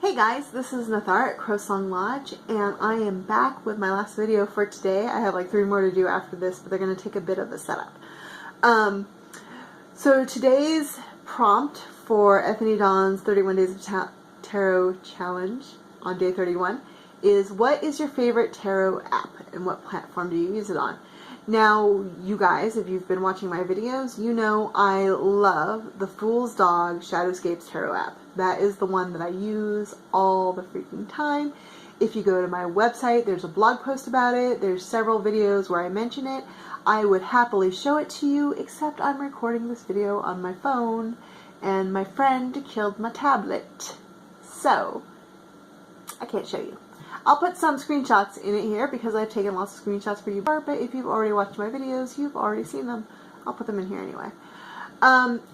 Hey guys, this is Nathar at CrowSong Lodge, and I am back with my last video for today. I have like 3 more to do after this, but they're going to take a bit of a setup. So today's prompt for Ethony Dawn's 31 Days of Tarot Challenge on day 31 is, what is your favorite tarot app and what platform do you use it on? Now, you guys, if you've been watching my videos, you know I love the Fool's Dog Shadowscapes tarot app. That is the one that I use all the freaking time. If you go to my website, there's a blog post about it. There's several videos where I mention it. I would happily show it to you, except I'm recording this video on my phone, and my friend killed my tablet. So, I can't show you. I'll put some screenshots in it here because I've taken lots of screenshots for you, but if you've already watched my videos, you've already seen them. I'll put them in here anyway.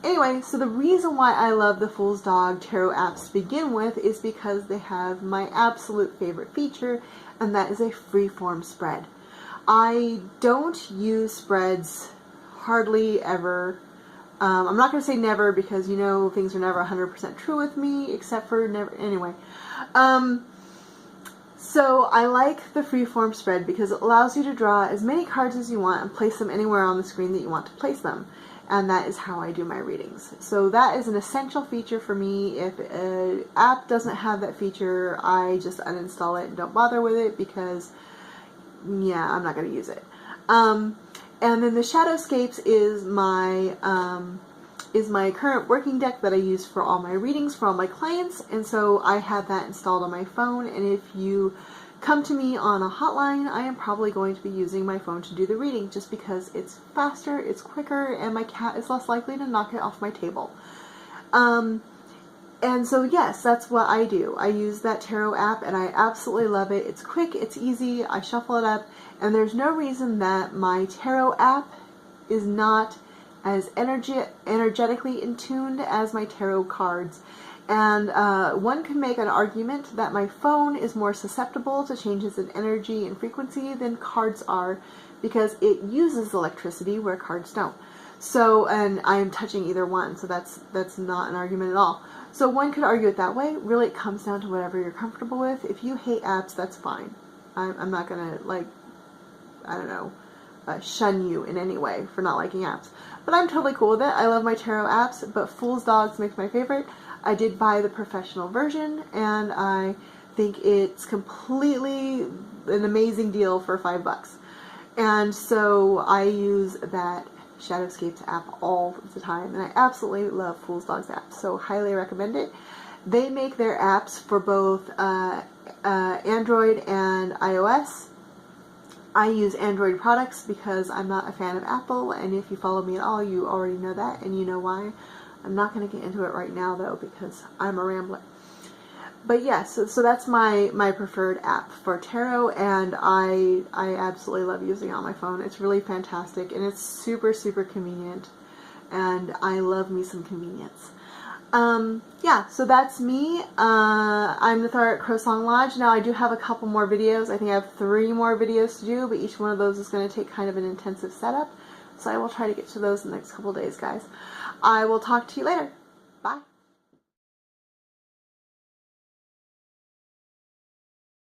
Anyway, so the reason why I love the Fool's Dog tarot apps to begin with is because they have my absolute favorite feature, and that is a freeform spread. I don't use spreads hardly ever. I'm not going to say never because, you know, things are never 100% true with me, except for never. Anyway. So I like the freeform spread because it allows you to draw as many cards as you want and place them anywhere on the screen that you want to place them. And that is how I do my readings. So that is an essential feature for me. If an app doesn't have that feature, I just uninstall it and don't bother with it because, yeah, I'm not going to use it. And then the Shadowscapes is my current working deck that I use for all my readings for all my clients, and so I have that installed on my phone. And if you come to me on a hotline, I am probably going to be using my phone to do the reading just because it's faster, it's quicker, and my cat is less likely to knock it off my table. And so yes, that's what I do. I use that tarot app and I absolutely love it. It's quick, it's easy, I shuffle it up, and there's no reason that my tarot app is not as energetically in tuned as my tarot cards. And one could make an argument that my phone is more susceptible to changes in energy and frequency than cards are because it uses electricity where cards don't. So, and I am touching either one, so that's not an argument at all. So one could argue it that way. Really, it comes down to whatever you're comfortable with. If you hate apps, that's fine. I'm not gonna, like, I don't know, shun you in any way for not liking apps. But I'm totally cool with it. I love my tarot apps, but Fool's Dogs makes my favorite. I did buy the professional version, and I think it's completely an amazing deal for $5. And so I use that Shadowscapes app all the time, and I absolutely love Fool's Dogs app, so highly recommend it. They make their apps for both Android and iOS. I use Android products because I'm not a fan of Apple, and if you follow me at all, you already know that, and you know why. I'm not going to get into it right now, though, because I'm a rambler. But yes, so that's my preferred app for tarot, and I absolutely love using it on my phone. It's really fantastic, and it's super, super convenient, and I love me some convenience. Yeah, so that's me. I'm Nathar at CrowSong Lodge. Now, I do have a couple more videos. I think I have 3 more videos to do, but each one of those is going to take kind of an intensive setup. So I will try to get to those in the next couple days, guys. I will talk to you later. Bye.